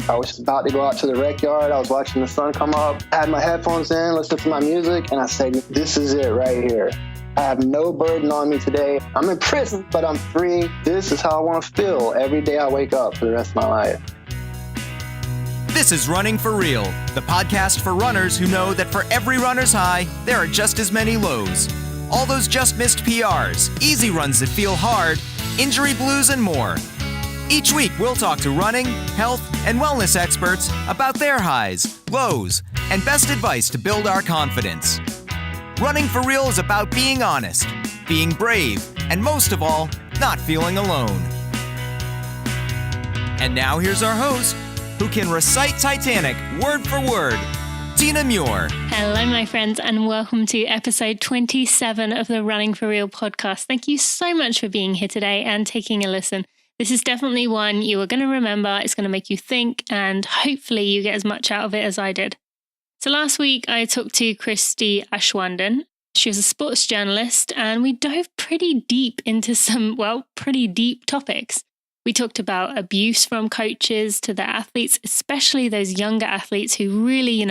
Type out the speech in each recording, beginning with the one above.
I was about to go out to the rec yard. I was watching the sun come up, I had my headphones in, listening to my music, and I said, this is it right here. I have no burden on me today. I'm in prison, but I'm free. This is how I want to feel every day I wake up for the rest of my life. This is Running for Real, the podcast for runners who know that for every runner's high, there are just as many lows. All those just missed PRs, easy runs that feel hard, injury blues, and more. Each week, we'll talk to running, health, and wellness experts about their highs, lows, and best advice to build our confidence. Running for Real is about being honest, being brave, and most of all, not feeling alone. And now here's our host, who can recite Titanic word for word, Tina Muir. Hello, my friends, and welcome to episode 27 of the Running for Real podcast. Thank you so much for being here today and taking a listen. This is definitely one you are going to remember. It's going to make you think, and hopefully you get as much out of it as I did. So last week, I talked to Christy Ashwandon. She was a sports journalist, and we dove pretty deep into some, pretty deep topics. We talked about abuse from coaches to the athletes, especially those younger athletes who really,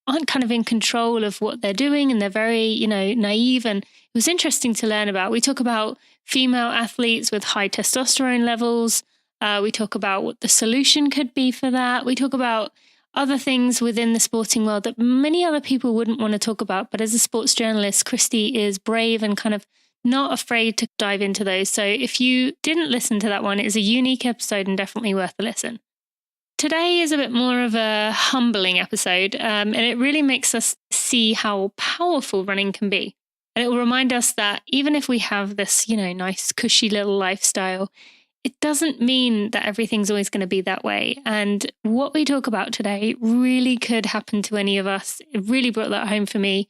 aren't kind of in control of what they're doing, and they're very, naive. And it was interesting to learn about. We talk about female athletes with high testosterone levels. We talk about what the solution could be for that. We talk about other things within the sporting world that many other people wouldn't want to talk about. But as a sports journalist, Christy is brave and kind of not afraid to dive into those. So if you didn't listen to that one, it is a unique episode and definitely worth a listen. Today is a bit more of a humbling episode, and it really makes us see how powerful running can be. And it will remind us that even if we have this, nice, cushy little lifestyle, it doesn't mean that everything's always going to be that way. And what we talk about today really could happen to any of us. It really brought that home for me.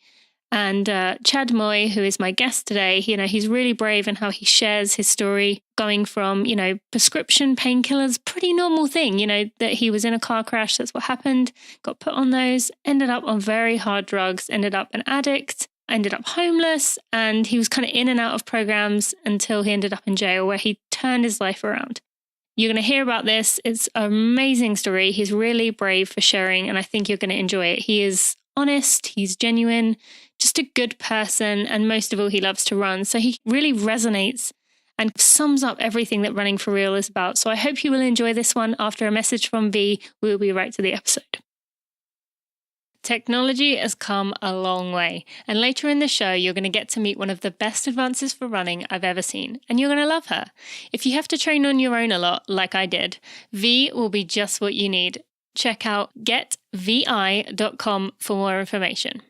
And Chad Moye, who is my guest today, he's really brave in how he shares his story going from, prescription painkillers, pretty normal thing, that he was in a car crash. That's what happened, got put on those, ended up on very hard drugs, ended up an addict, ended up homeless, and he was kind of in and out of programs until he ended up in jail where he turned his life around. You're going to hear about this. It's an amazing story. He's really brave for sharing, and I think you're going to enjoy it. He is honest, he's genuine, just a good person, and most of all, he loves to run. So he really resonates and sums up everything that Running for Real is about. So I hope you will enjoy this one. After a message from V, we will be right to the episode. Technology has come a long way, and later in the show, you're going to get to meet one of the best advances for running I've ever seen, and you're going to love her. If you have to train on your own a lot, like I did, V will be just what you need. Check out getvi.com for more information.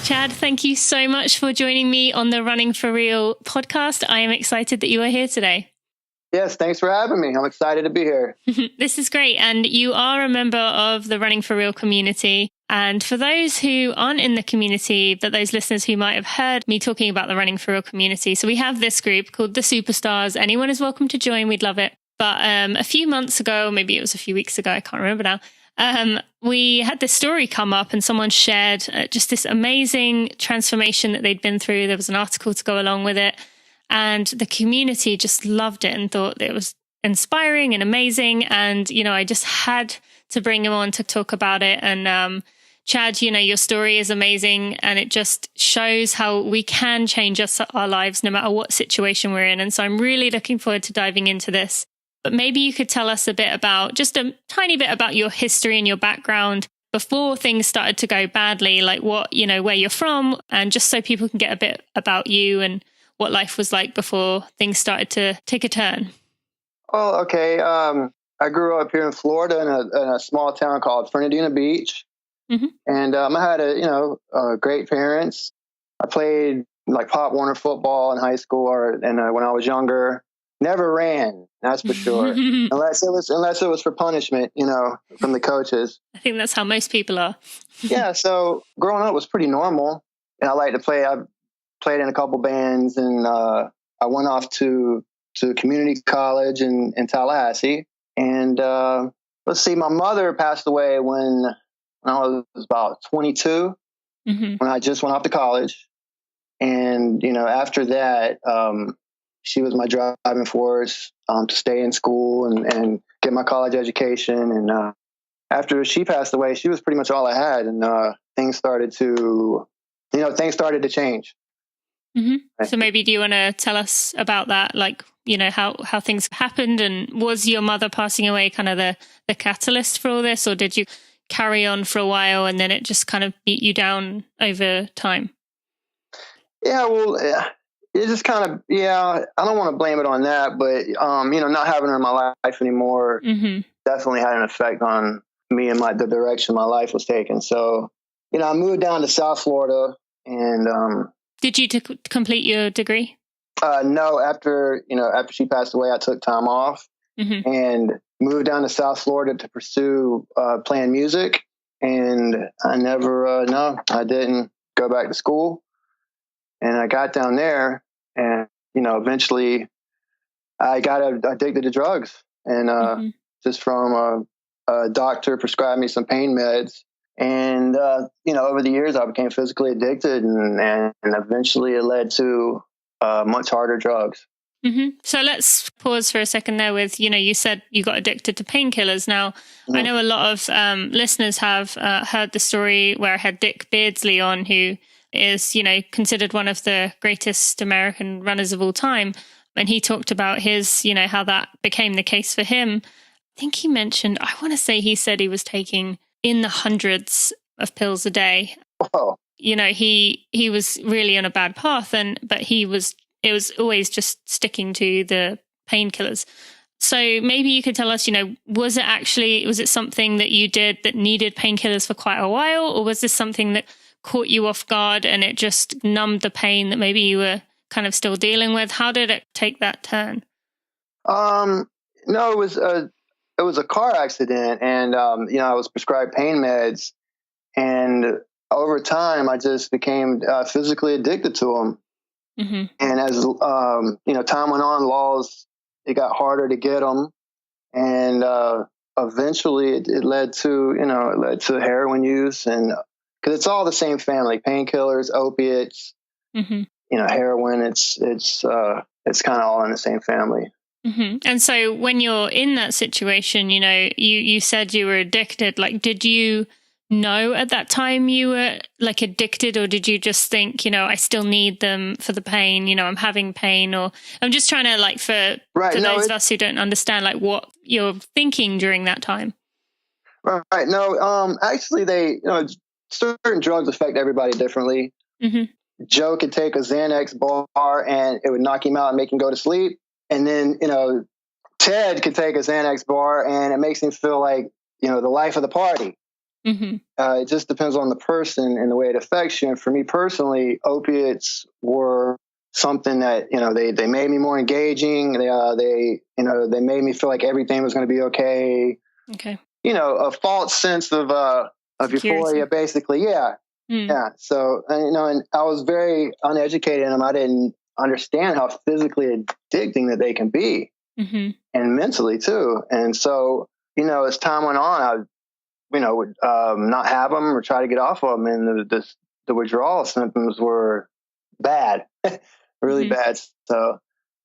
Chad, thank you so much for joining me on the Running for Real podcast. I am excited that you are here today. Yes, thanks for having me. I'm excited to be here. This is great. And you are a member of the Running for Real community. And for those who aren't in the community, but those listeners who might have heard me talking about the Running for Real community, so we have this group called the Superstars. Anyone is welcome to join. We'd love it. But a few months ago, maybe it was a few weeks ago, I can't remember now, we had this story come up and someone shared just this amazing transformation that they'd been through. There was an article to go along with it. And the community just loved it and thought it was inspiring and amazing. And, I just had to bring him on to talk about it. And Chad, your story is amazing. And it just shows how we can change our lives no matter what situation we're in. And so I'm really looking forward to diving into this. But maybe you could tell us just a tiny bit about your history and your background before things started to go badly, like what, where you're from, and just so people can get a bit about you and what life was like before things started to take a turn. Oh, okay. I grew up here in Florida in a small town called Fernandina Beach. Mm-hmm. And I had, great parents. I played like Pop Warner football in high school and when I was younger. Never ran, that's for sure. unless it was for punishment, from the coaches. I think that's how most people are. Yeah, so growing up was pretty normal. And I like to play. I played in a couple bands, and I went off to community college in Tallahassee. And let's see, my mother passed away when I was about 22, when I just went off to college. And, after that, she was my driving force to stay in school and get my college education. And after she passed away, she was pretty much all I had. And things started to change. Mm-hmm. So maybe do you want to tell us about that? Like, how things happened, and was your mother passing away kind of the catalyst for all this, or did you carry on for a while and then it just kind of beat you down over time? Yeah, well, it just kind of, I don't want to blame it on that, but, not having her in my life anymore definitely had an effect on me and the direction my life was taking. So, I moved down to South Florida and... Did you complete your degree? No, after she passed away, I took time off and moved down to South Florida to pursue playing music. And I I didn't go back to school. And I got down there and, eventually I got addicted to drugs. And just from a doctor prescribed me some pain meds. And, over the years, I became physically addicted and eventually it led to much harder drugs. Mm-hmm. So let's pause for a second there with, you said you got addicted to painkillers. Now, I know a lot of listeners have heard the story where I had Dick Beardsley on, who is, considered one of the greatest American runners of all time. And he talked about his, how that became the case for him. I think he mentioned, he said he was taking in the hundreds of pills a day. Oh. He was really on a bad path, but it was always just sticking to the painkillers. So maybe you could tell us, was it something that you did that needed painkillers for quite a while, or was this something that caught you off guard and it just numbed the pain that maybe you were kind of still dealing with? How did it take that turn? No, it was a car accident, and I was prescribed pain meds, and over time I just became physically addicted to them. Mm-hmm. And as time went on, it got harder to get them, and eventually it led to heroin use, and because it's all the same family: painkillers, opiates, heroin. It's kind of all in the same family. Mm-hmm. And so when you're in that situation, you said you were addicted. Like, did you know at that time you were like addicted, or did you just think, I still need them for the pain, I'm having pain? Or I'm just trying to for those of us who don't understand what you're thinking during that time. Right. No, actually they, certain drugs affect everybody differently. Mm-hmm. Joe could take a Xanax bar and it would knock him out and make him go to sleep. And then, Ted could take a Xanax bar and it makes him feel like, the life of the party. Mm-hmm. It just depends on the person and the way it affects you. And for me personally, opiates were something that, they made me more engaging. They made me feel like everything was going to be okay. Okay. A false sense of euphoria, basically. Yeah. Mm. Yeah. So, and I was very uneducated in them. I didn't understand how physically addicting that they can be, and mentally too. And so, as time went on, I would not have them or try to get off of them, and the withdrawal symptoms were bad, really bad. So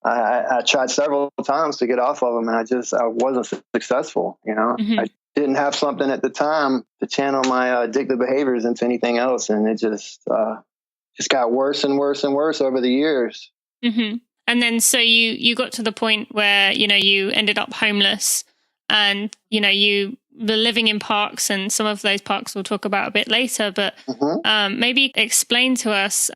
I tried several times to get off of them, and I wasn't successful. I didn't have something at the time to channel my addictive behaviors into anything else, and it just got worse and worse and worse over the years. Mm-hmm. And then so you got to the point where, you ended up homeless, and, you were living in parks, and some of those parks we'll talk about a bit later, but maybe explain to us,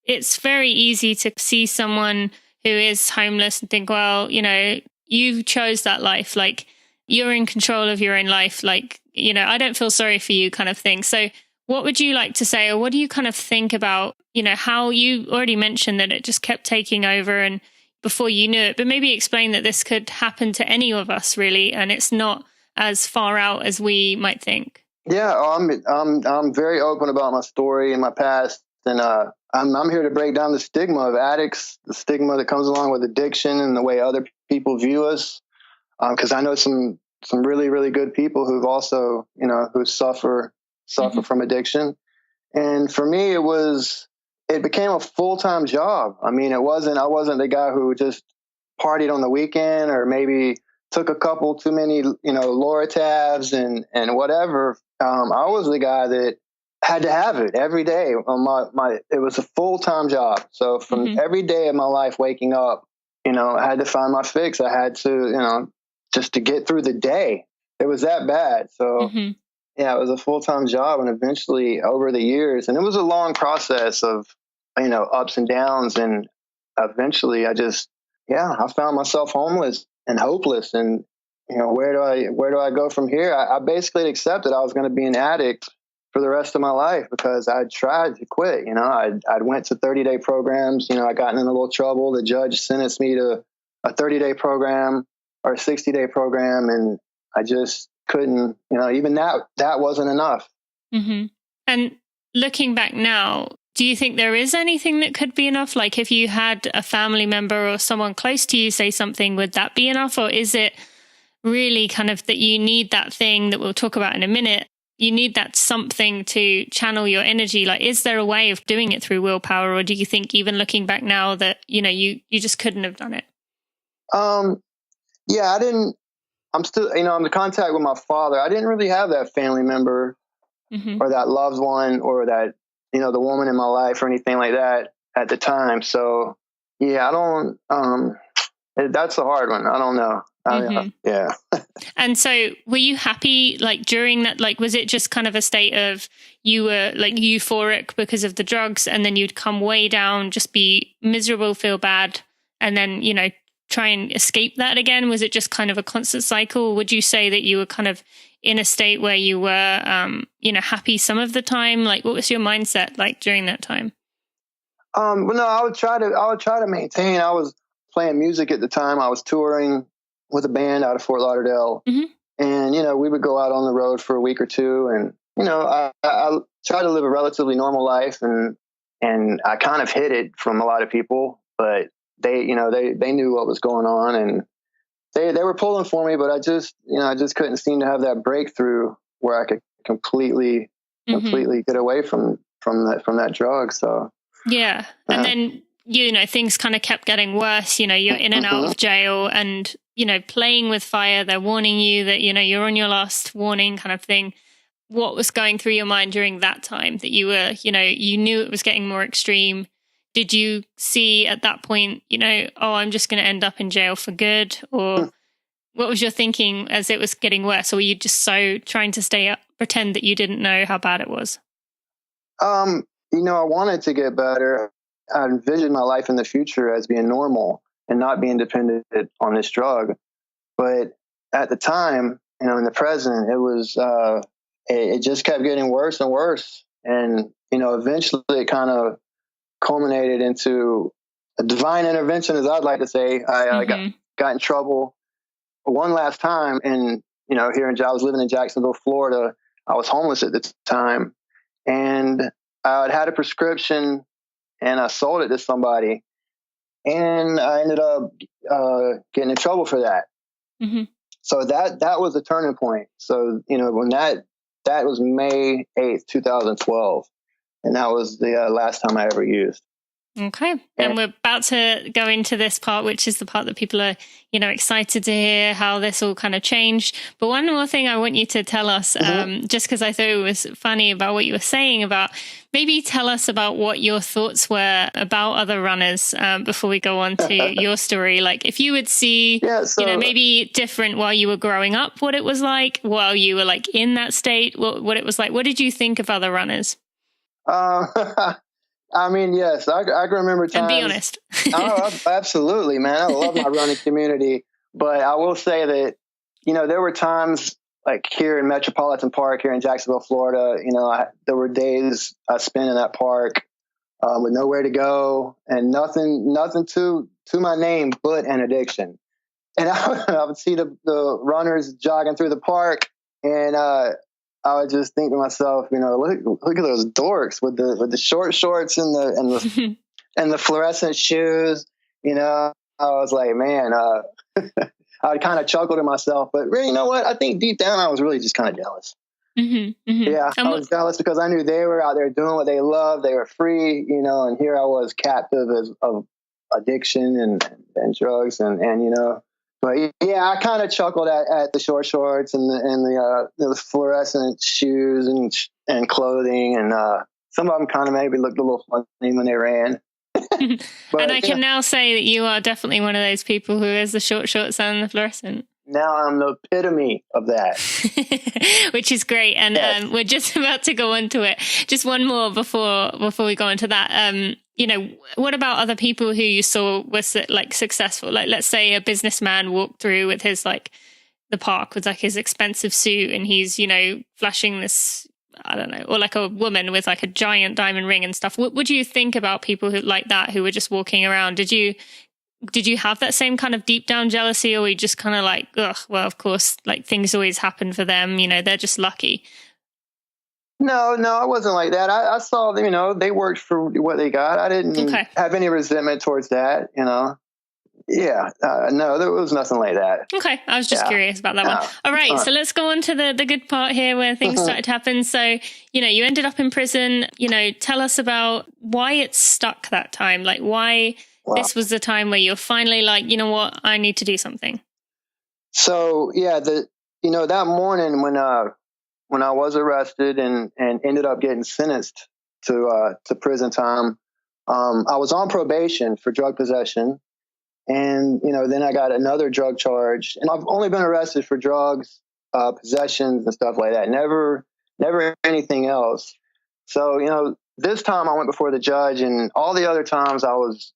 it's very easy to see someone who is homeless and think, well, you chose that life, like you're in control of your own life, like, I don't feel sorry for you kind of thing. So what would you like to say, or what do you kind of think about, how you already mentioned that it just kept taking over and before you knew it, but maybe explain that this could happen to any of us really, and it's not as far out as we might think. Yeah, I'm very open about my story and my past, and I'm here to break down the stigma of addicts, the stigma that comes along with addiction and the way other people view us, because I know some really, really good people who've also, who suffer from addiction. And for me, it became a full-time job. I mean, I wasn't the guy who just partied on the weekend or maybe took a couple too many, Loratabs and whatever. I was the guy that had to have it every day. It was a full-time job. So from every day of my life waking up, I had to find my fix. I had to, just to get through the day. It was that bad. So yeah, it was a full-time job. And eventually over the years, and it was a long process of, ups and downs. And eventually I found myself homeless and hopeless. And, where do I go from here? I basically accepted I was going to be an addict for the rest of my life because I tried to quit. I went to 30-day programs. I got in a little trouble. The judge sentenced me to a 30-day program or a 60-day program. And I just couldn't, even that wasn't enough. And looking back now, do you think there is anything that could be enough? Like if you had a family member or someone close to you say something, would that be enough? Or is it really kind of that you need that thing that we'll talk about in a minute? You need that something to channel your energy. Like, is there a way of doing it through willpower? Or do you think even looking back now that, you just couldn't have done it? Yeah, I'm still, I'm in contact with my father. I didn't really have that family member or that loved one or that, the woman in my life or anything like that at the time. So yeah, that's a hard one. I don't know. Yeah. And so were you happy, like during that, like, was it just kind of a state of you were like euphoric because of the drugs and then you'd come way down, just be miserable, feel bad, and then, try and escape that again? Was it just kind of a constant cycle? Would you say that you were kind of in a state where you were, happy some of the time? Like, what was your mindset like during that time? Well, no, I would try to maintain. I was playing music at the time. I was touring with a band out of Fort Lauderdale. And, we would go out on the road for a week or two. And, I tried to live a relatively normal life and I kind of hid it from a lot of people, but they knew what was going on and they were pulling for me, but I just couldn't seem to have that breakthrough where I could completely get away from that drug. So, yeah. And then, things kind of kept getting worse. You're in and out of jail and, playing with fire. They're warning you that, you're on your last warning kind of thing. What was going through your mind during that time that you were, you knew it was getting more extreme? Did you see at that point, I'm just going to end up in jail for good? Or what was your thinking as it was getting worse? Or were you just so trying to stay up, pretend that you didn't know how bad it was? I wanted to get better. I envisioned my life in the future as being normal and not being dependent on this drug. But at the time, in the present, it was, it just kept getting worse and worse. And, eventually it kind of culminated into a divine intervention, as I'd like to say. I got in trouble one last time. And, I was living in Jacksonville, Florida. I was homeless at the time. And I'd had a prescription and I sold it to somebody. And I ended up getting in trouble for that. So that was the turning point. So, when that was May 8th, 2012. And that was the last time I ever used. Okay. And we're about to go into this part, which is the part that people are, excited to hear how this all kind of changed. But one more thing I want you to tell us, just because I thought it was funny about what you were saying about, maybe tell us about what your thoughts were about other runners before we go on to your story. Like if you would see, maybe different while you were growing up, what it was like while you were like in that state, what it was like. What did you think of other runners? I mean, yes, I can remember times. And be honest. Oh, absolutely, man. I love my running community. But I will say that, there were times like here in Metropolitan Park here in Jacksonville, Florida, there were days I spent in that park with nowhere to go and nothing to my name but an addiction. And I would see the runners jogging through the park and I would just think to myself, look at those dorks with the short shorts and the and the fluorescent shoes. I was like, man, I would kind of chuckle to myself, but really, you know what? I think deep down, I was really just kind of jealous. Yeah, I was jealous because I knew they were out there doing what they loved. They were free, and here I was captive of addiction and drugs and but yeah, I kind of chuckled at the short shorts and the fluorescent shoes and clothing, and some of them kind of maybe looked a little funny when they ran. But, and I can now say that you are definitely one of those people who has the short shorts and the fluorescent. Now I'm the epitome of that. Which is great. And yes. We're just about to go on to it. Just one more before we go into that. What about other people who you saw was like successful? Like, let's say a businessman walked through with his the park with his expensive suit, and he's, flashing this, I don't know, or like a woman with a giant diamond ring and stuff. What would you think about people who like that, who were just walking around? Did you have that same kind of deep down jealousy, or were you just kind of like, ugh, well, of course, things always happen for them, they're just lucky? No, I wasn't like that. I saw them, they worked for what they got. I didn't have any resentment towards that, Yeah, no, there was nothing like that. Okay, I was just curious about that one. All right, so let's go on to the good part here where things started to happen. So, you ended up in prison. Tell us about why it stuck that time. Like, why this was the time where you're finally like, you know what, I need to do something. So, yeah, that morning when I was arrested and ended up getting sentenced to prison time, I was on probation for drug possession. And, then I got another drug charge, and I've only been arrested for drugs, possessions and stuff like that. Never anything else. So, this time I went before the judge, and all the other times I was,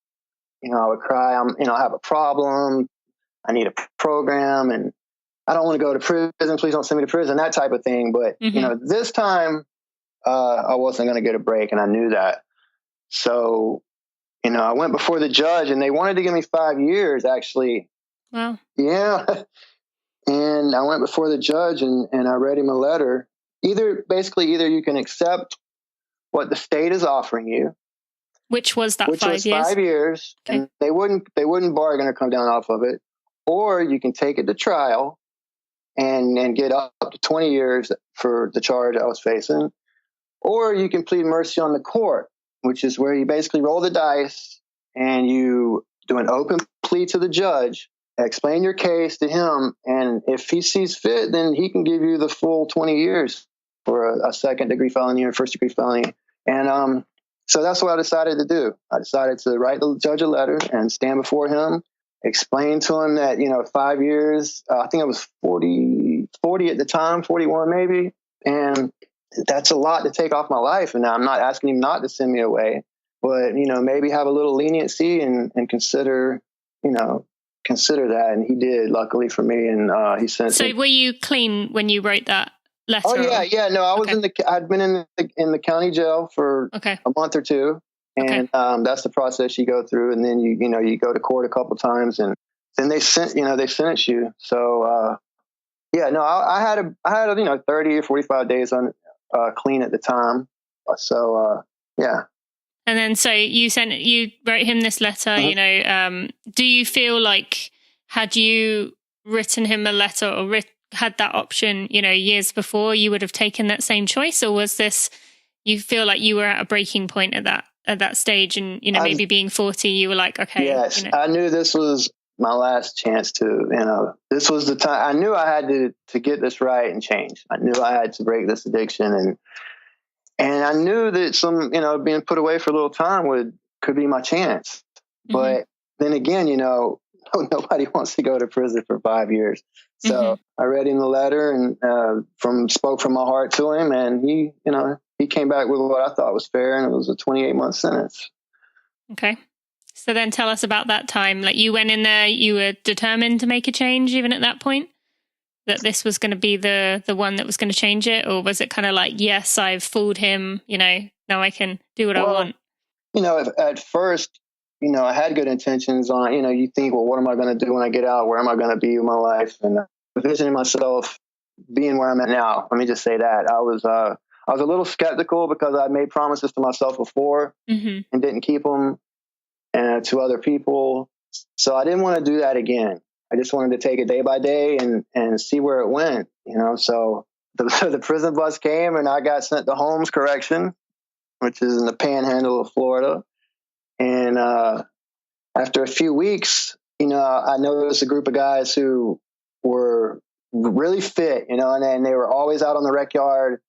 I would cry. I have a problem. I need a program, and I don't want to go to prison. Please don't send me to prison, that type of thing. But, this time I wasn't going to get a break, and I knew that. So, I went before the judge, and they wanted to give me 5 years, actually. Wow. Yeah. And I went before the judge, and I read him a letter. Either you can accept what the state is offering you. Which was that 5 years? 5 years. Okay. And they wouldn't bargain or come down off of it. Or you can take it to trial and get up to 20 years for the charge I was facing. Or you can plead mercy on the court, which is where you basically roll the dice and you do an open plea to the judge, explain your case to him, and if he sees fit, then he can give you the full 20 years for a second-degree felony or first-degree felony. And so that's what I decided to do. I decided to write the judge a letter and stand before him, explain to him that, 5 years, I think I was 40 at the time, 41 maybe, and that's a lot to take off my life. And I'm not asking him not to send me away, but, maybe have a little leniency and consider that. And he did, luckily for me. And he sent. So were you clean when you wrote that letter? Oh, yeah. Yeah. No, I was I'd been in the county jail for a month or two. And that's the process you go through. And then you go to court a couple of times, and then they sentence you. So, yeah, no, I had 30 or 45 days on clean at the time. So, yeah. And then, so you wrote him this letter, do you feel like, had you written him a letter or had that option, years before, you would have taken that same choice? Or was this, you feel like you were at a breaking point at that stage, and, maybe being 40, you were like, okay. Yes, I knew this was my last chance to, this was the time. I knew I had to get this right and change. I knew I had to break this addiction, and I knew that some, being put away for a little time could be my chance. Mm-hmm. But then again, nobody wants to go to prison for 5 years. So I read him the letter and spoke from my heart to him, and he came back with what I thought was fair, and it was a 28-month sentence. Okay. So then tell us about that time. Like, you went in there, you were determined to make a change even at that point? That this was going to be the one that was going to change it? Or was it kind of like, yes, I've fooled him, now I can do what I want? At first, I had good intentions on, you think, well, what am I going to do when I get out? Where am I going to be in my life? And envisioning myself being where I'm at now. Let me just say that. I was a little skeptical because I made promises to myself before and didn't keep them. And to other people. So I didn't want to do that again. I just wanted to take it day by day and see where it went, So the prison bus came, and I got sent to Holmes Correction, which is in the panhandle of Florida. And after a few weeks, I noticed a group of guys who were really fit, and then they were always out on the rec yard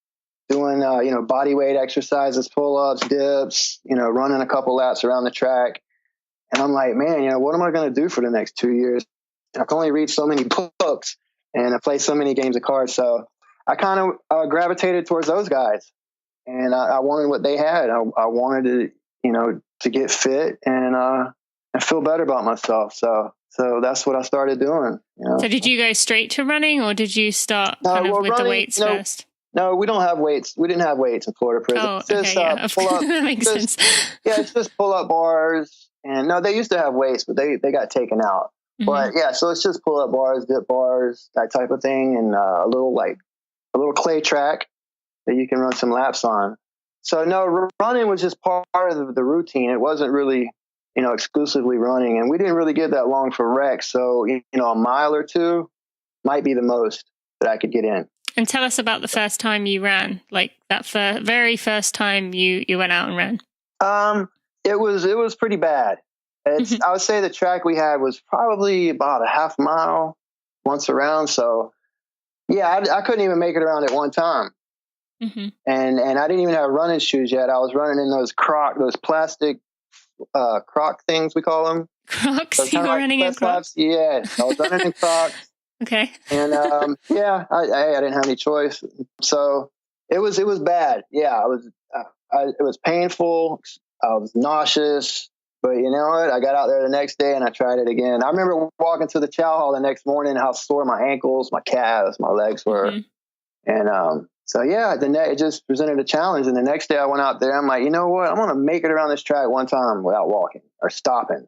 doing, body weight exercises, pull-ups, dips, running a couple laps around the track. And I'm like, man, what am I going to do for the next 2 years? I can only read so many books and I play so many games of cards. So I kind of gravitated towards those guys, and I wanted what they had. I wanted to get fit and feel better about myself. So that's what I started doing. So did you go straight to running, or did you start with the weights first? No, we don't have weights. We didn't have weights in Florida prison. Oh, it's just, okay, pull up. That makes sense. Yeah, it's just pull up bars. And no, they used to have weights, but they got taken out. Mm-hmm. But yeah, so it's just pull up bars, dip bars, that type of thing, and a little clay track that you can run some laps on. So no, running was just part of the routine. It wasn't really, exclusively running, and we didn't really get that long for rec. So, a mile or two might be the most that I could get in. And tell us about the first time you ran, like that very first time you went out and ran. It was pretty bad. I would say the track we had was probably about a half mile once around. So yeah, I couldn't even make it around at one time. Mm-hmm. And I didn't even have running shoes yet. I was running in those plastic Croc things, we call them. Crocs? You were running in Crocs? Yeah, I was running in Crocs. Okay. And yeah, I didn't have any choice. So it was bad. Yeah, it was painful. I was nauseous. But you know what? I got out there the next day and I tried it again. I remember walking to the chow hall the next morning, how sore my ankles, my calves, my legs were. Mm-hmm. And so yeah, it just presented a challenge. And the next day I went out there. I'm like, you know what? I'm going to make it around this track one time without walking or stopping.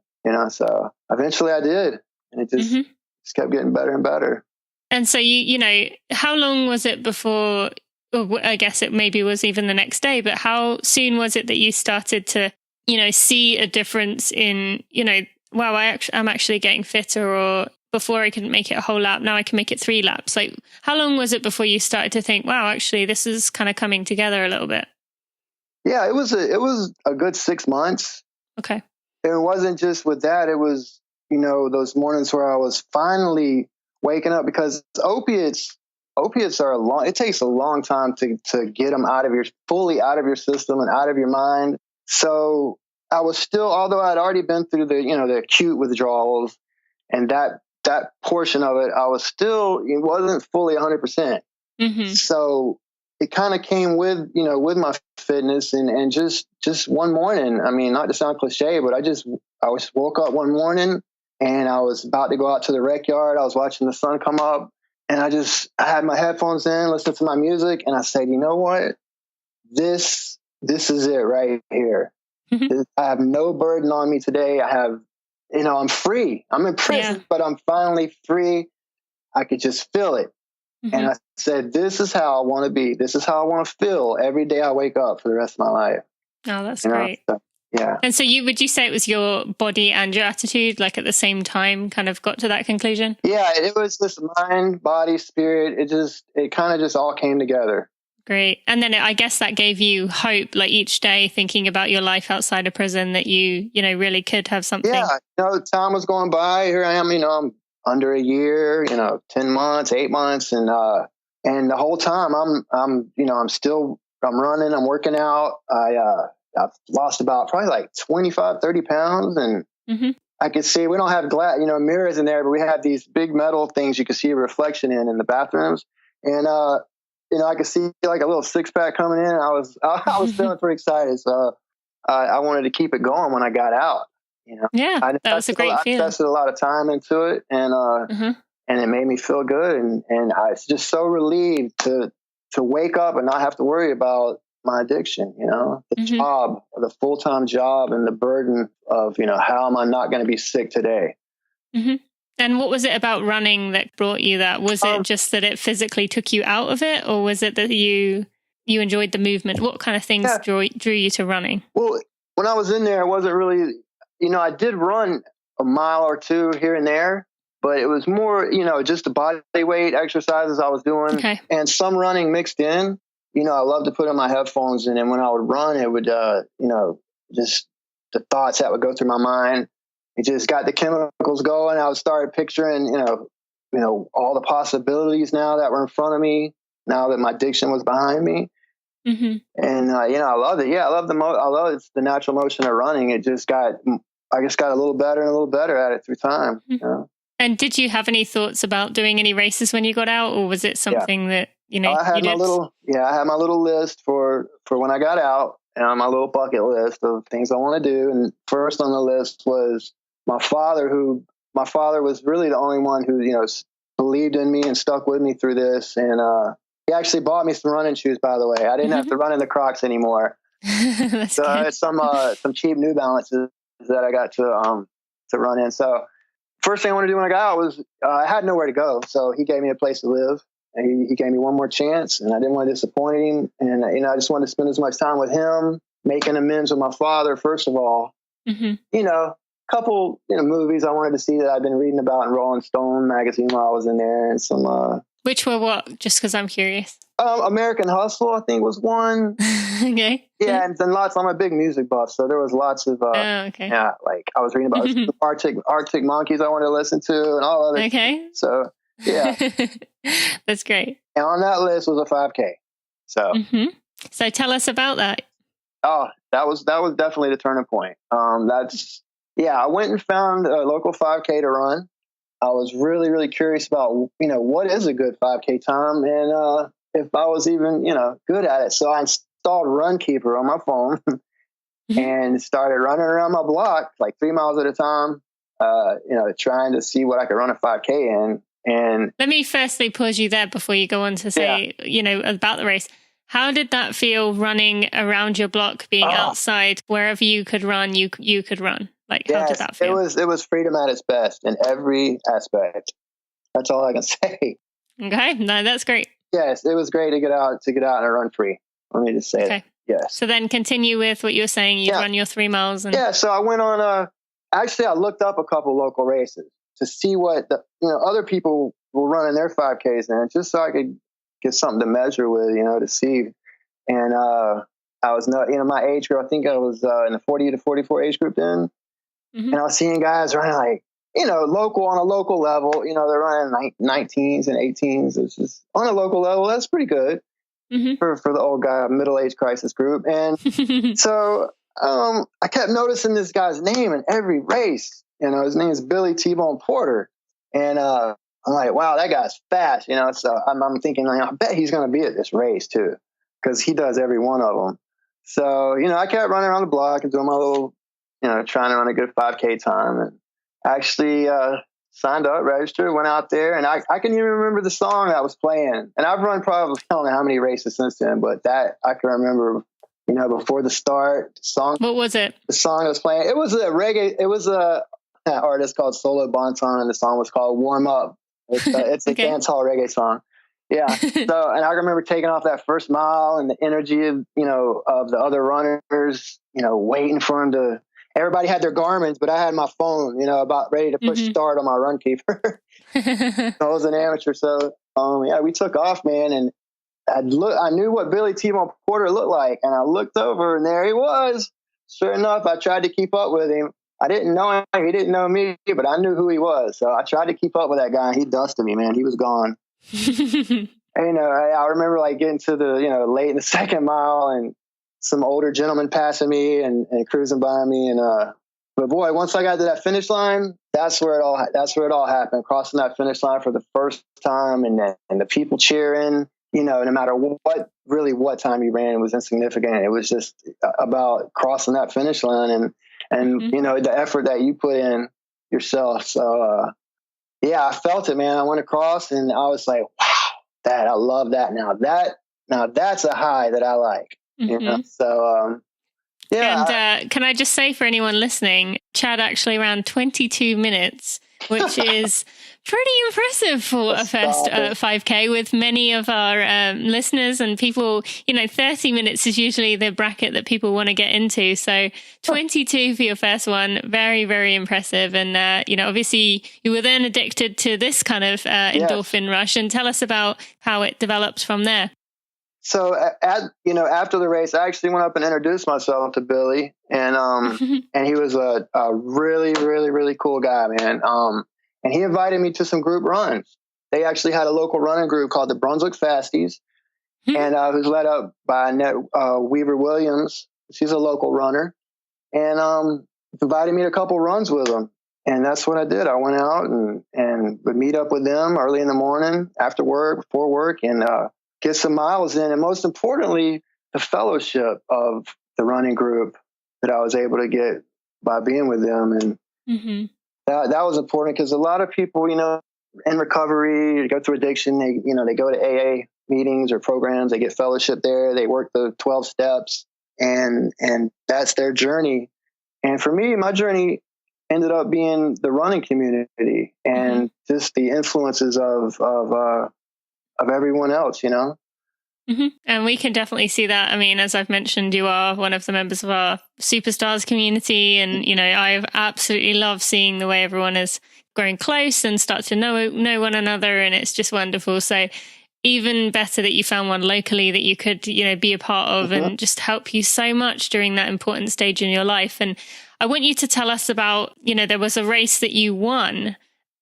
So eventually I did, and it just kept getting better and better. And so how long was it before? Or I guess it maybe was even the next day. But how soon was it that you started to see a difference in, wow, I'm actually getting fitter, or before I couldn't make it a whole lap, now I can make it 3 laps. Like, how long was it before you started to think, wow, actually this is kind of coming together a little bit? Yeah, it was a good 6 months. Okay. It wasn't just with that. It was, those mornings where I was finally waking up, because opiates are it takes a long time to get them fully out of your system and out of your mind. So I was still, although I'd already been through the acute withdrawals and that portion of it, it wasn't fully 100%. Mm-hmm. So it kind of came with my fitness and just one morning. I mean, not to sound cliche, but I just woke up one morning and I was about to go out to the rec yard. I was watching the sun come up, and I had my headphones in, listening to my music, and I said, you know what? This is it right here. Mm-hmm. I have no burden on me today. I have, I'm free. I'm in prison, but I'm finally free. I could just feel it. Mm-hmm. And I said, this is how I want to be. This is how I want to feel every day I wake up for the rest of my life. Oh, that's great. So, yeah. And so would you say it was your body and your attitude, like at the same time, kind of got to that conclusion? Yeah, it was just mind, body, spirit. It kind of just all came together. Great. And then I guess that gave you hope, like each day thinking about your life outside of prison, that you really could have something. Yeah. Time was going by. Here I am, I'm under a year, 10 months, 8 months. And the whole time I'm running, I'm working out. I've lost about probably like 25, 30 pounds. And I could see, we don't have mirrors in there, but we have these big metal things you can see a reflection in the bathrooms. And, I could see like a little 6-pack coming in. I was feeling pretty excied. So I wanted to keep it going when I got out. Yeah, that was a great feeling. I invested a lot of time into it, and it made me feel good. And I was just so relieved to wake up and not have to worry about my addiction. The job, the full-time job, and the burden of how am I not going to be sick today? Mm-hmm. And what was it about running that brought you that? Was it just that it physically took you out of it, or was it that you enjoyed the movement? What kind of things drew you to running? Well, when I was in there, it wasn't really, I did run a mile or two here and there, but it was more, just the body weight exercises I was doing, and some running mixed in. I love to put in my headphones, and then when I would run, it would, just the thoughts that would go through my mind. it just got the chemicals going. I started picturing, all the possibilities now that were in front of me, now that my addiction was behind me. Mm-hmm. And, I loved it. Yeah, I love it's the natural motion of running. I just got a little better and a little better at it through time. Mm-hmm. And did you have any thoughts about doing any races when you got out, or was it something that, I had my little list for when I got out, and my little bucket list of things I want to do. And first on the list was my father was really the only one who, believed in me and stuck with me through this. And, he actually bought me some running shoes, by the way. I didn't have to run in the Crocs anymore. So I had some cheap New Balances that I got to run in. So first thing I wanted to do when I got out was I had nowhere to go. So he gave me a place to live, and he gave me one more chance, and I didn't want to disappoint him. And, I just wanted to spend as much time with him, making amends with my father, first of all. Mm-hmm. Couple, movies I wanted to see that I've been reading about in Rolling Stone magazine while I was in there, and some, which were what? Just because I'm curious. American Hustle, I think, was one. Okay. Yeah, and then lots. I'm a big music buff, so there was lots of. Okay. Yeah, like I was reading about the Arctic Monkeys I wanted to listen to, and all other. Okay. So yeah, that's great. And on that list was a 5K. So. Mm-hmm. So tell us about that. Oh, that was definitely the turning point. I went and found a local 5K to run. I was really, really curious about, what is a good 5K time, and if I was even, good at it. So I installed Runkeeper on my phone and started running around my block, like 3 miles at a time, trying to see what I could run a 5K in. And let me firstly pause you there before you go on to say, about the race. How did that feel, running around your block, being outside, wherever you could run, you could run? Like, how did that feel? It was freedom at its best in every aspect. That's all I can say. Okay, no, that's great. Yes, it was great to get out and run free. Let me just say that. Yes. So then continue with what you were saying. You run your 3 miles. And... Yeah, so I went on actually I looked up a couple local races to see what other people were running their 5Ks in, just so I could get something to measure with, to see. And I was not, my age group, I think I was in the 40 to 44 age group then. Mm-hmm. And I was seeing guys running like, local on a local level, they're running like 19s and 18s. It's just on a local level. That's pretty good for the old guy, middle-age crisis group. And so I kept noticing this guy's name in every race. His name is Billy T-Bone Porter. And I'm like, wow, that guy's fast, So I'm thinking, I bet he's going to be at this race too, because he does every one of them. So, I kept running around the block and doing my little, trying to run a good 5K time, and actually signed up, registered, went out there, and I can even remember the song that was playing. And I've run probably, I don't know how many races since then, but that I can remember, before the start, the song. What was it? The song that was playing. It was a reggae, it was an artist called Solo Bonton, and the song was called Warm Up. It's a dance hall reggae song. Yeah. So, and I remember taking off that first mile and the energy of, of the other runners, waiting for them to. Everybody had their Garmins, but I had my phone, about ready to push start on my Runkeeper. I was an amateur. So, we took off, man. And I knew what Billy T-Bone Porter looked like. And I looked over, and there he was. Sure enough, I tried to keep up with him. I didn't know him. He didn't know me, but I knew who he was. So I tried to keep up with that guy, and he dusted me, man. He was gone. And, I remember like getting to the, late in the second mile, and some older gentlemen passing me and cruising by me. And, but boy, once I got to that finish line, that's where it all happened. Crossing that finish line for the first time, and the people cheering, no matter what time you ran, it was insignificant. It was just about crossing that finish line and the effort that you put in yourself. So, I felt it, man. I went across, and I was like, wow, I love that. Now that's a high that I like. So, And can I just say for anyone listening, Chad actually ran 22 minutes, which is pretty impressive for a first 5K, with many of our listeners and people, 30 minutes is usually the bracket that people want to get into. So 22 for your first one, very, very impressive. And, obviously you were then addicted to this kind of endorphin rush, and tell us about how it developed from there. So after the race, I actually went up and introduced myself to Billy, and and he was a really, really, really cool guy, man. And he invited me to some group runs. They actually had a local running group called the Brunswick Fasties, and it was led up by Annette Weaver Williams. She's a local runner, and invited me to a couple runs with them. And that's what I did. I went out and would meet up with them early in the morning, after work, before work, and get some miles in. And most importantly, the fellowship of the running group that I was able to get by being with them. And that was important, because a lot of people, in recovery, go through addiction, they go to AA meetings or programs, they get fellowship there, they work the 12 steps, and that's their journey. And for me, my journey ended up being the running community and just the influences of everyone else, And we can definitely see that. I mean, as I've mentioned, you are one of the members of our Superstars community. And, I've absolutely loved seeing the way everyone is growing close and start to know one another. And it's just wonderful. So even better that you found one locally that you could, be a part of and just help you so much during that important stage in your life. And I want you to tell us about, there was a race that you won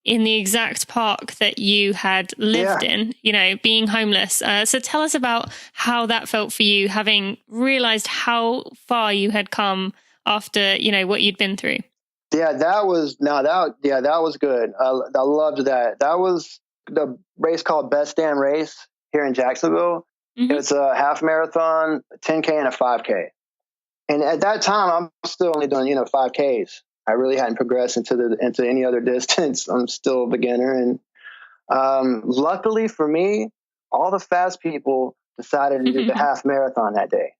in the exact park that you had lived in, being homeless. So tell us about how that felt for you, having realized how far you had come after, what you'd been through. Yeah, that was good. I loved that. That was the race called Best Damn Race here in Jacksonville. It's a half marathon, a 10K, and a 5K. And at that time, I'm still only doing, 5Ks. I really hadn't progressed into any other distance. I'm still a beginner. And luckily for me, all the fast people decided to do the half marathon that day,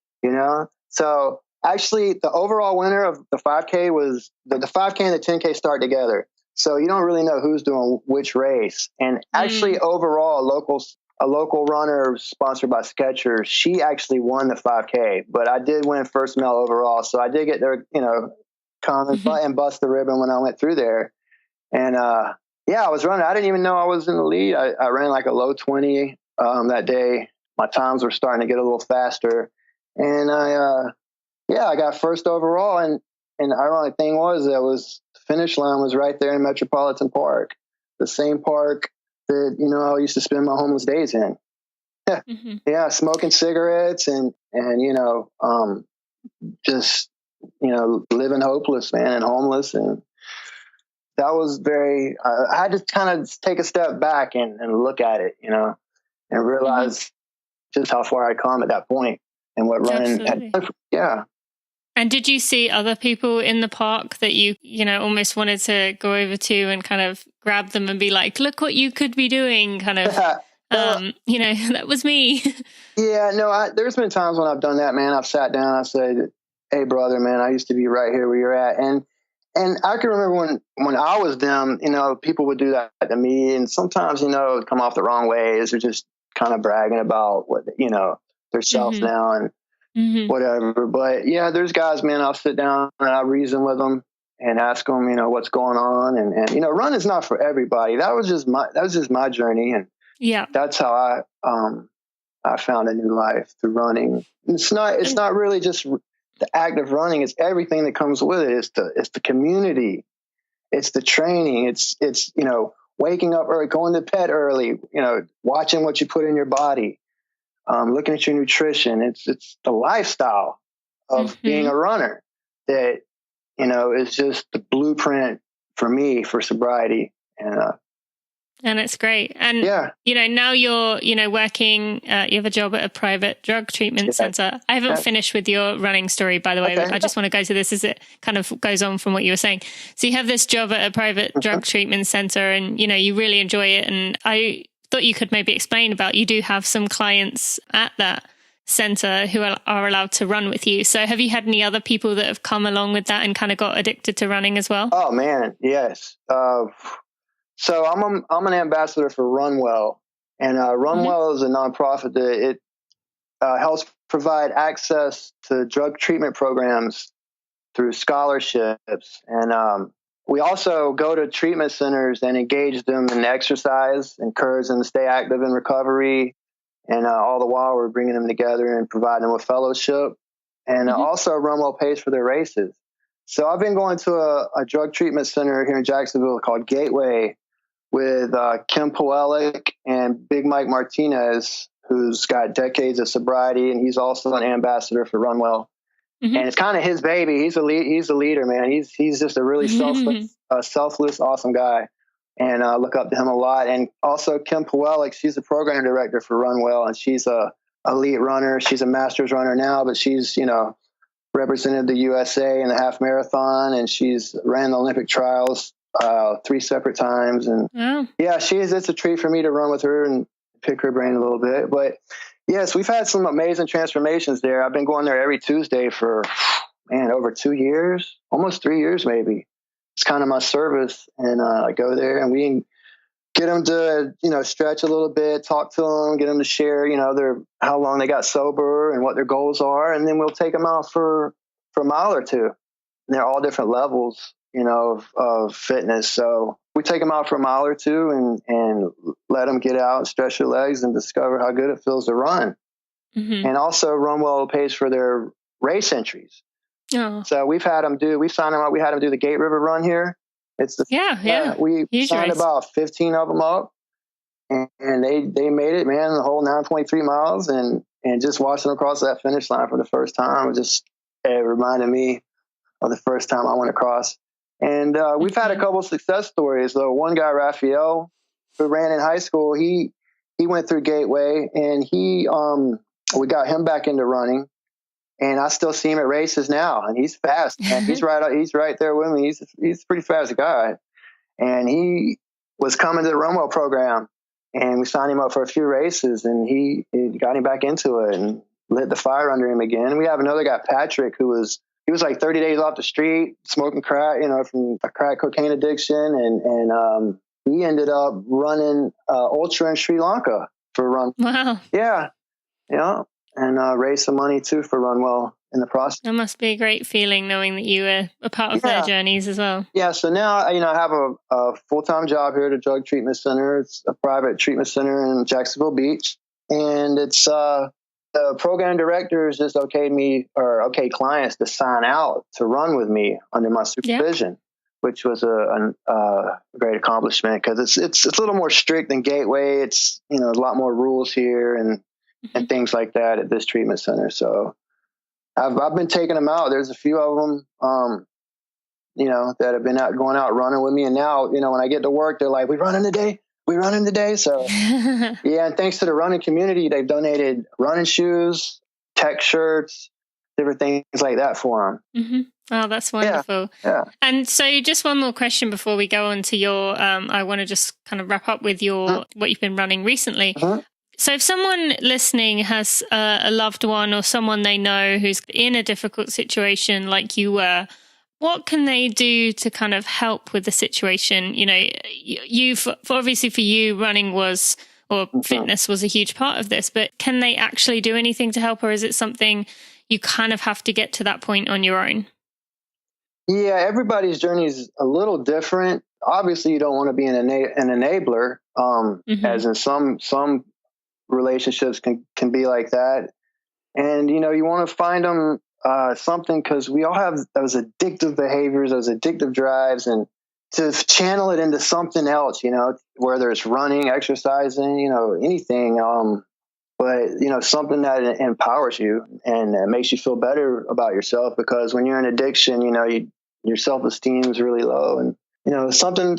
So actually, the overall winner of the 5K was the 5K and the 10K start together. So you don't really know who's doing which race. And actually, overall, a local runner sponsored by Skechers, she actually won the 5K. But I did win first male overall. So I did get there, come and bust the ribbon when I went through there. And I was running. I didn't even know I was in the lead. I ran like a low 20 that day. My times were starting to get a little faster. And I got first overall. And the ironic thing was the finish line was right there in Metropolitan Park, the same park that, I used to spend my homeless days in. Yeah, smoking cigarettes and just, living hopeless, man, and homeless. And that was I had to kind of take a step back and look at it, and realize just how far I'd come at that point and what running had done. Yeah. And did you see other people in the park that you almost wanted to go over to and kind of grab them and be like, look what you could be doing, kind of, that was me. Yeah, no, there's been times when I've done that, man. I've sat down, I said, hey, brother, man, I used to be right here where you're at. And I can remember when I was them, people would do that to me. And sometimes, it would come off the wrong ways or just kind of bragging about what, their self now and whatever. But yeah, there's guys, man, I'll sit down and I reason with them and ask them, what's going on. And run is not for everybody. That was just my journey. And that's how I found a new life through running. It's not really just the act of running. It's everything that comes with it. It's the community. It's the training. It's waking up early, going to bed early, watching what you put in your body, looking at your nutrition. It's the lifestyle of being a runner that, is just the blueprint for me for sobriety. And it's great. And, now you're, working, you have a job at a private drug treatment center. I haven't finished with your running story, by the way. Okay. I just want to go to this as it kind of goes on from what you were saying. So you have this job at a private drug treatment center and, you really enjoy it. And I thought you could maybe explain about, you do have some clients at that center who are allowed to run with you. So have you had any other people that have come along with that and kind of got addicted to running as well? Oh man. Yes. So I'm an ambassador for Runwell, and Runwell is a nonprofit that it helps provide access to drug treatment programs through scholarships. And we also go to treatment centers and engage them in exercise, encourage them to stay active in recovery, And all the while we're bringing them together and providing them with fellowship. And also Runwell pays for their races. So I've been going to a drug treatment center here in Jacksonville called Gateway with Kim Poelic and Big Mike Martinez, who's got decades of sobriety, and he's also an ambassador for Runwell. And it's kind of his baby. He's a leader, man. He's just a really selfless, awesome guy. And I look up to him a lot. And also Kim Poelic, she's the program director for Runwell, and she's a elite runner. She's a masters runner now, but she's, represented the USA in the half marathon, and she's ran the Olympic trials 3 separate times. And it's a treat for me to run with her and pick her brain a little bit. But yes, we've had some amazing transformations there. I've been going there every Tuesday for, over 2 years, almost 3 years, maybe. It's kind of my service. And I go there and we get them to, stretch a little bit, talk to them, get them to share, how long they got sober and what their goals are. And then we'll take them out for a mile or two. And they're all different levels, of fitness. So we take them out for a mile or two and let them get out and stretch their legs and discover how good it feels to run. And also Runwell pays for their race entries. Oh. So we signed them up. We had them do the Gate River Run here. It's we huge signed race. About 15 of them up, and they made it, man, the whole 9.3 miles, and just watching them across that finish line for the first time, it reminded me of the first time I went across. And we've had a couple of success stories, though. One guy, Raphael, who ran in high school, he went through Gateway, and we got him back into running. And I still see him at races now, and he's fast. And he's right there with me. He's a pretty fast guy, and he was coming to the Runwell program, and we signed him up for a few races, and he got him back into it and lit the fire under him again. And we have another guy, Patrick, he was like 30 days off the street, smoking crack, from a crack cocaine addiction, and he ended up running ultra in Sri Lanka for a run. Wow. Yeah. And raise some money too for Runwell in the process. That must be a great feeling knowing that you were a part of their journeys as well. Yeah. So now, I have a full-time job here at a drug treatment center. It's a private treatment center in Jacksonville Beach. And it's, the program directors just okayed clients to sign out to run with me under my supervision, which was a great accomplishment because it's a little more strict than Gateway. It's, a lot more rules here and things like that at this treatment center. So I've been taking them out. There's a few of them, that have been going out running with me. And now, when I get to work, they're like, we running today. So and thanks to the running community, they've donated running shoes, tech shirts, different things like that for them. Oh, that's wonderful. Yeah. And so just one more question before we go on to your, I want to just kind of wrap up with what you've been running recently. So if someone listening has a loved one or someone they know who's in a difficult situation like you were, what can they do to kind of help with the situation? You've obviously for you, running fitness was a huge part of this, but can they actually do anything to help, or is it something you kind of have to get to that point on your own? Yeah, everybody's journey is a little different. Obviously, you don't want to be an enabler, as in some relationships can be like that. And, you want to find them something, because we all have those addictive behaviors, those addictive drives, and to channel it into something else, whether it's running, exercising, anything. But, something that empowers you and makes you feel better about yourself, because when you're in addiction, your self-esteem is really low, and, something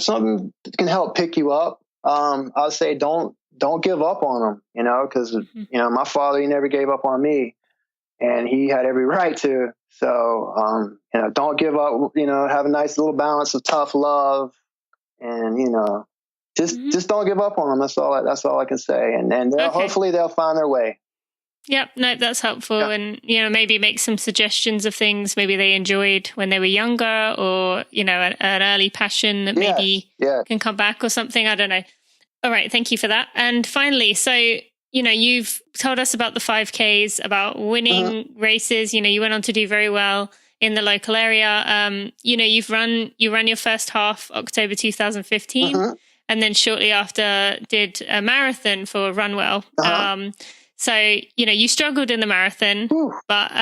that can help pick you up. I'll say don't give up on them, because, my father, he never gave up on me, and he had every right to. So, don't give up, have a nice little balance of tough love, and, just don't give up on them. That's all I can say. And hopefully they'll find their way. Yep. No, that's helpful. Yeah. And, maybe make some suggestions of things maybe they enjoyed when they were younger, or, an early passion that maybe can come back or something. I don't know. All right. Thank you for that. And finally, so, you've told us about the 5Ks, about winning races. You went on to do very well in the local area. You ran your first half October 2015, and then shortly after did a marathon for Runwell. So, you struggled in the marathon, but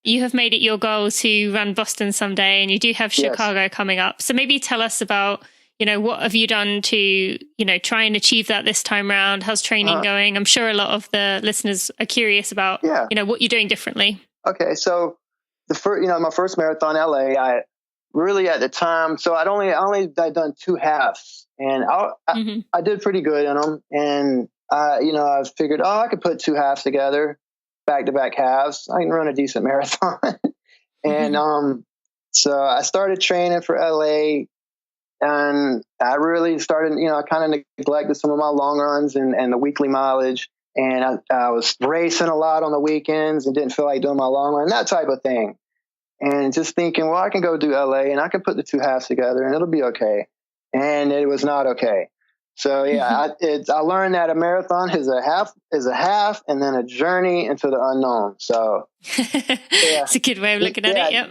you have made it your goal to run Boston someday, and you do have Chicago coming up. So maybe tell us about, what have you done to, try and achieve that this time around? How's training going? I'm sure a lot of the listeners are curious about, what you're doing differently. Okay. So my first marathon, LA, I really at the time, so I'd done 2 halves, and I did pretty good in them. And I figured, I could put 2 halves together, back-to-back halves. I can run a decent marathon. And so I started training for LA, and I really started, I kind of neglected some of my long runs and the weekly mileage. And I was racing a lot on the weekends and didn't feel like doing my long run, that type of thing. And just thinking, well, I can go do LA and I can put the 2 halves together and it'll be okay. And it was not okay. So I learned that a marathon is a half and then a journey into the unknown. So it's a good way of looking at it. Yep.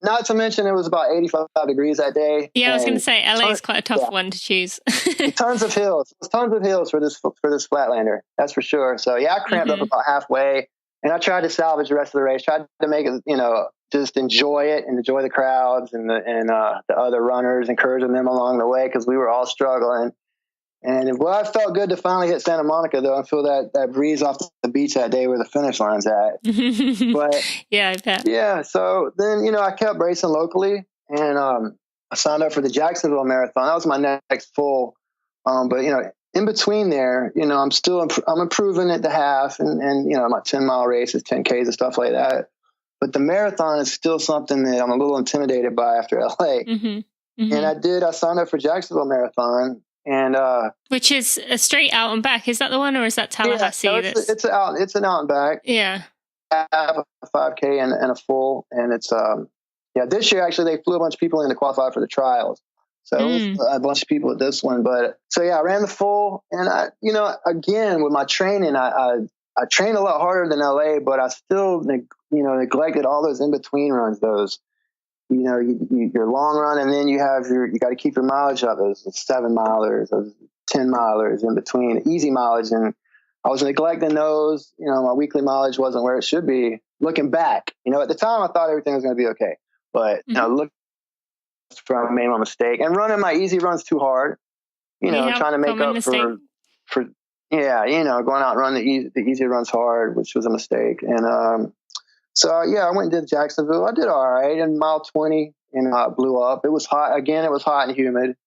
Not to mention it was about 85 degrees that day. Yeah, I was going to say LA is quite a tough one to choose. Tons of hills for this Flatlander. That's for sure. So I cramped up about halfway, and I tried to salvage the rest of the race. Tried to make it, just enjoy it and enjoy the crowds and the other runners, encouraging them along the way because we were all struggling. And I felt good to finally hit Santa Monica, though, and feel that breeze off the beach that day where the finish line's at. But I bet. Yeah. So then, I kept racing locally, and I signed up for the Jacksonville Marathon. That was my next full. But in between there, I'm improving at the half and my 10-mile races, 10Ks and stuff like that. But the marathon is still something that I'm a little intimidated by after LA. And I signed up for Jacksonville Marathon. And which is a straight out and back. Is that the one, or is that Tallahassee? Yeah, no, it's an out and back. Yeah. I have a 5K and a full, and it's this year actually they flew a bunch of people in to qualify for the trials, so it was a bunch of people at this one. But I ran the full, and again with my training, I trained a lot harder than LA, but I still neglected all those in between runs. Those your long run, and then you got to keep your mileage up. Those 7-milers, those 10-milers in between, easy mileage, and I was neglecting those. My weekly mileage wasn't where it should be. Looking back, at the time I thought everything was going to be okay, but look, I made my mistake and running my easy runs too hard. Trying to make up for going out and running the easy runs hard, which was a mistake. And so I went and did Jacksonville. I did all right in mile 20, and I blew up. It was hot again. It was hot and humid.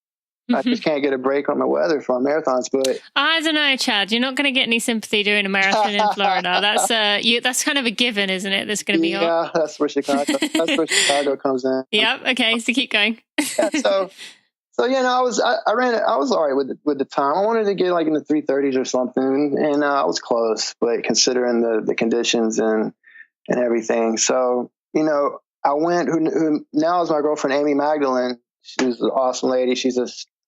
I just can't get a break on the weather for marathons. But I don't know, Chad. You're not going to get any sympathy doing a marathon in Florida. That's kind of a given, isn't it? That's going to be hot. Yeah, that's where Chicago comes in. Yep. Okay. So keep going. So I ran it. I was all right with the time. I wanted to get like in the 3:30s or something, and I was close. But considering the conditions and everything, so I went. Who now is my girlfriend, Amy Magdalene. She's an awesome lady. She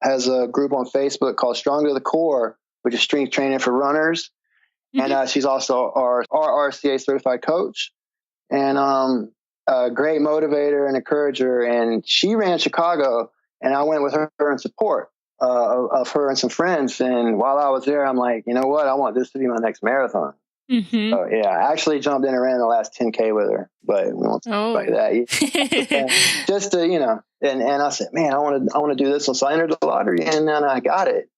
has a group on Facebook called Strong to the Core, which is strength training for runners. And she's also our RCA certified coach, and a great motivator and encourager. And she ran Chicago, and I went with her in support of her and some friends. And while I was there, I'm like, you know what? I want this to be my next marathon. So I actually jumped in and ran the last 10K with her, but we won't talk about that. Just to, and I said, man, I want to do this. So I entered the lottery, and then I got it,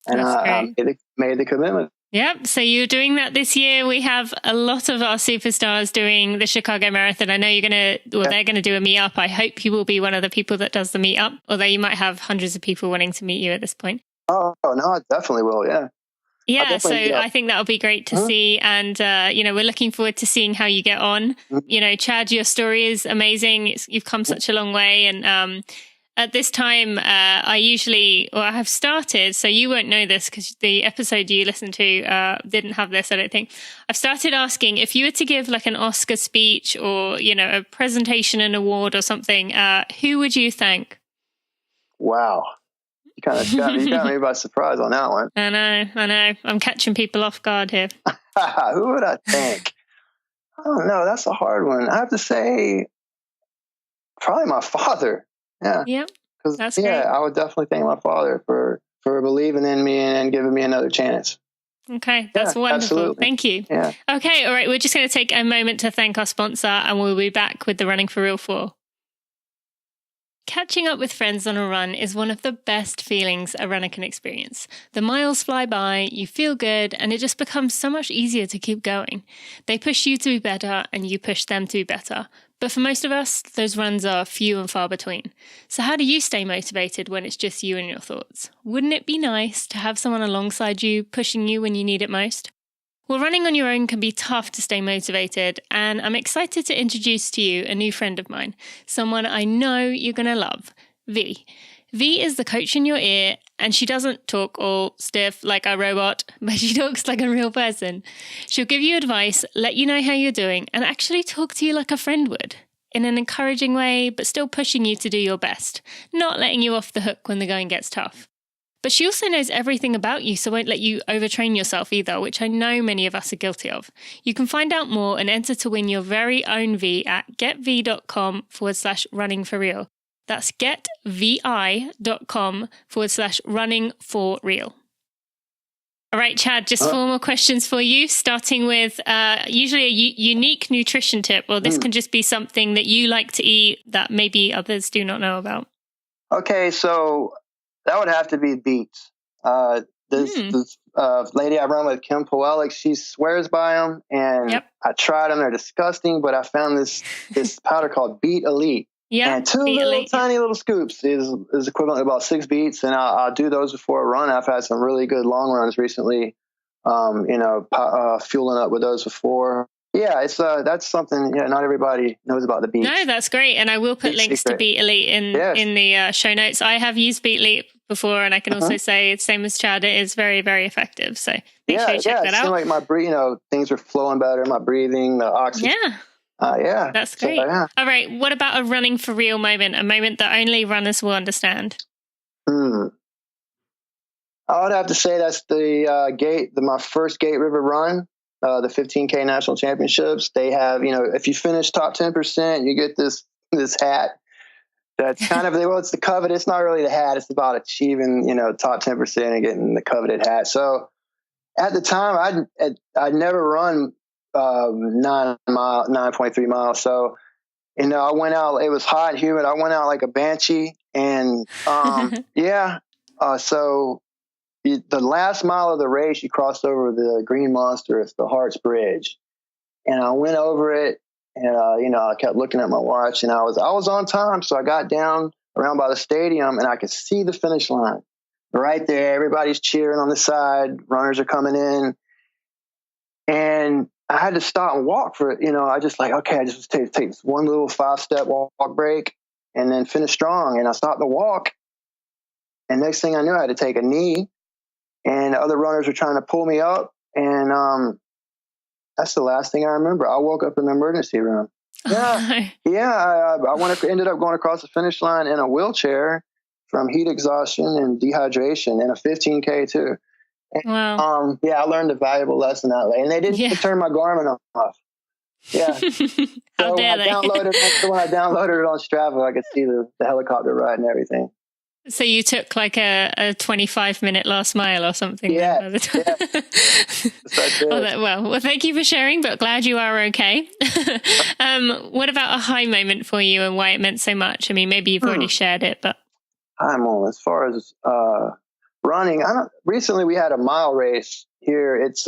and I made the commitment. Yep. So you're doing that this year. We have a lot of our superstars doing the Chicago Marathon. I know they're going to do a meetup. I hope you will be one of the people that does the meetup, although you might have hundreds of people wanting to meet you at this point. Oh no, I definitely will. Yeah. Yeah, so I think that'll be great to see. And, we're looking forward to seeing how you get on. Chad, your story is amazing. You've come such a long way. And at this time, I have started, so you won't know this because the episode you listened to didn't have this, I don't think. I've started asking if you were to give like an Oscar speech or, a presentation, an award or something, who would you thank? Wow. You kind of got me by surprise on that one. I know. I'm catching people off guard here. Who would I thank? I don't know. That's a hard one. I have to say, probably my father. Yeah. Yep. That's great. I would definitely thank my father for believing in me and giving me another chance. Okay, that's wonderful. Absolutely. Thank you. Yeah. Okay, all right. We're just going to take a moment to thank our sponsor, and we'll be back with the Running for Real 4. Catching up with friends on a run is one of the best feelings a runner can experience. The miles fly by, you feel good, and it just becomes so much easier to keep going. They push you to be better, and you push them to be better. But for most of us, those runs are few and far between. So how do you stay motivated when it's just you and your thoughts? Wouldn't it be nice to have someone alongside you, pushing you when you need it most? Well, running on your own can be tough to stay motivated, and I'm excited to introduce to you a new friend of mine, someone I know you're going to love, V. V is the coach in your ear, and she doesn't talk all stiff like a robot, but she talks like a real person. She'll give you advice, let you know how you're doing, and actually talk to you like a friend would, in an encouraging way, but still pushing you to do your best, not letting you off the hook when the going gets tough. But she also knows everything about you, so won't let you overtrain yourself either, which I know many of us are guilty of. You can find out more and enter to win your very own V at getv.com/running for real. That's getvi.com/running for real. All right, Chad, just 4 more questions for you, starting with usually a unique nutrition tip, or this can just be something that you like to eat that maybe others do not know about. Okay, so that would have to be beets. This lady I run with, Kim Poelic, she swears by them, and I tried them. They're disgusting, but I found this powder called Beet Elite. Yeah, and 2 tiny little scoops is equivalent to about 6 beets, and I'll do those before a run. I've had some really good long runs recently, fueling up with those before. Yeah, it's that's something. Yeah, not everybody knows about the beets. No, that's great, and I will put links to Beet Elite in the show notes. I have used Beet Elite before, and I can also say, same as Chad, it is very, very effective. So make sure you check that out. It seemed like my things are flowing better, my breathing, the oxygen. Yeah, that's great. So, all right, what about a running for real moment? A moment that only runners will understand. I would have to say that's my first Gate River run. The 15K national championships, they have, if you finish top 10%, you get this hat. That's kind of, it's the coveted. It's not really the hat. It's about achieving, top 10% and getting the coveted hat. So at the time, I'd never run 9.3 miles. So, I went out, it was hot and humid. I went out like a banshee, and so the last mile of the race, you crossed over the Green Monster. It's the Harts Bridge. And I went over it, and, I kept looking at my watch, and I was on time. So I got down around by the stadium, and I could see the finish line right there. Everybody's cheering on the side. Runners are coming in. And I had to stop and walk for it. I just I just take this one little 5-step walk break and then finish strong. And I stopped to walk. And next thing I knew, I had to take a knee. And other runners were trying to pull me up, and that's the last thing I remember. I woke up in the emergency room. I ended up going across the finish line in a wheelchair from heat exhaustion and dehydration, and a 15K too. And, wow. I learned a valuable lesson that way, and they didn't turn my Garmin off. Yeah. How dare they? When I downloaded it on Strava, I could see the helicopter ride and everything. So you took like a 25-minute last mile or something? Yeah. Well, thank you for sharing, but glad you are okay. What about a high moment for you and why it meant so much? I mean, maybe you've already shared it, but. High moment, as far as running, recently we had a mile race here. It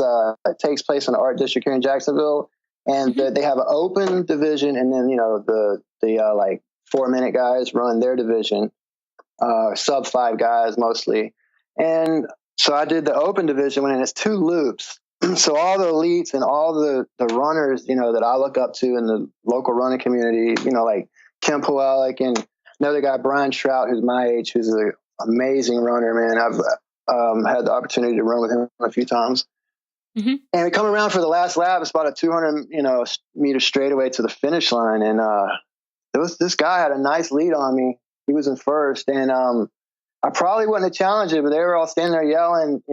takes place in the Art District here in Jacksonville, and they have an open division, and then, the 4-minute guys run their division. Sub 5 guys mostly. And so I did the open division and it's 2 loops. So all the elites and all the runners, that I look up to in the local running community, like Kim Poelic and another guy, Brian Trout, who's my age, who's an amazing runner, man. I've had the opportunity to run with him a few times. And we come around for the last lap. It's about a 200, meter straightaway to the finish line. And this guy had a nice lead on me. He was in first, and I probably wouldn't have challenged it, but they were all standing there yelling,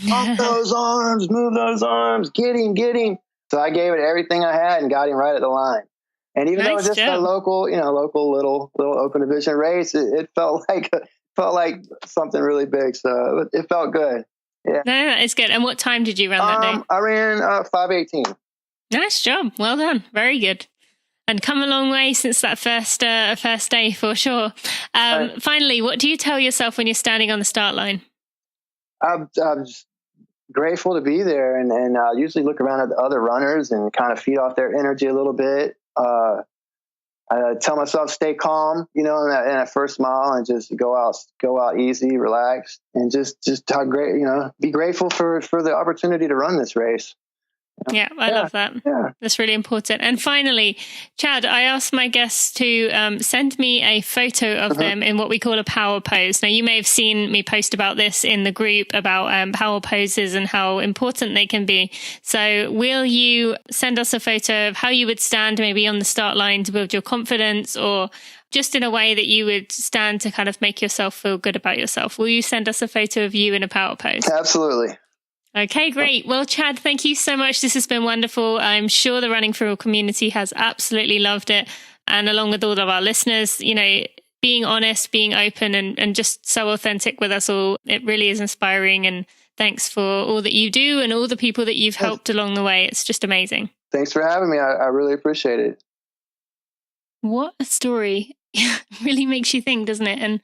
pump those arms, move those arms, get him. So I gave it everything I had and got him right at the line. And even though it was just a local little open division race, it felt like something really big. So it felt good. Yeah. No, that is good. And what time did you run that day? I ran 5:18. Nice job. Well done. Very good. And come a long way since that first day, for sure. Finally, what do you tell yourself when you're standing on the start line? I'm just grateful to be there, and usually look around at the other runners and kind of feed off their energy a little bit. I tell myself stay calm, in that first mile, and just go out easy, relaxed, and just how great, be grateful for the opportunity to run this race. Yeah, I love that. Yeah. That's really important. And finally, Chad, I asked my guests to send me a photo of them in what we call a power pose. Now, you may have seen me post about this in the group about power poses and how important they can be. So will you send us a photo of how you would stand maybe on the start line to build your confidence, or just in a way that you would stand to kind of make yourself feel good about yourself? Will you send us a photo of you in a power pose? Absolutely. Okay, great. Well, Chad, thank you so much. This has been wonderful. I'm sure the Running for Real community has absolutely loved it. And along with all of our listeners, being honest, being open, and just so authentic with us all, it really is inspiring. And thanks for all that you do and all the people that you've helped along the way. It's just amazing. Thanks for having me. I really appreciate it. What a story. Really makes you think, doesn't it? And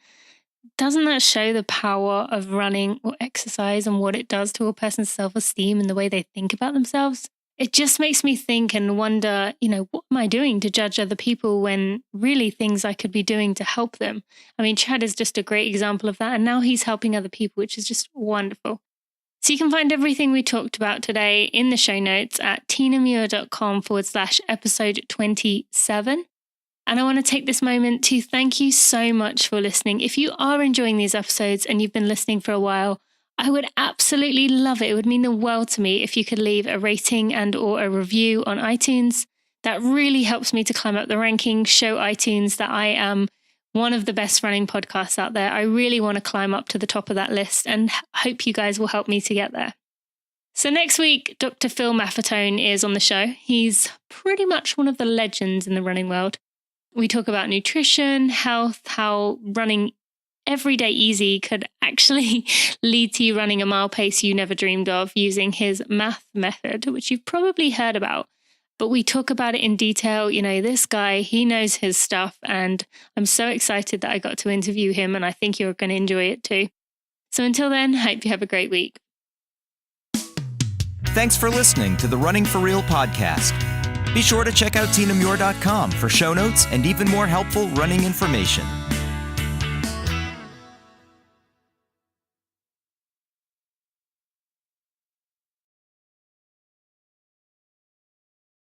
doesn't that show the power of running or exercise and what it does to a person's self-esteem and the way they think about themselves? It just makes me think and wonder, what am I doing to judge other people when really things I could be doing to help them? I mean, Chad is just a great example of that. And now he's helping other people, which is just wonderful. So you can find everything we talked about today in the show notes at tinamuir.com/episode 27. And I want to take this moment to thank you so much for listening. If you are enjoying these episodes and you've been listening for a while, I would absolutely love it. It would mean the world to me if you could leave a rating and or a review on iTunes. That really helps me to climb up the rankings, show iTunes that I am one of the best running podcasts out there. I really want to climb up to the top of that list and hope you guys will help me to get there. So next week, Dr. Phil Maffetone is on the show. He's pretty much one of the legends in the running world. We talk about nutrition, health, how running every day easy could actually lead to you running a mile pace you never dreamed of using his math method, which you've probably heard about. But we talk about it in detail. This guy, he knows his stuff, and I'm so excited that I got to interview him, and I think you're going to enjoy it too. So until then, hope you have a great week. Thanks for listening to the Running for Real podcast. Be sure to check out tinamuir.com for show notes and even more helpful running information.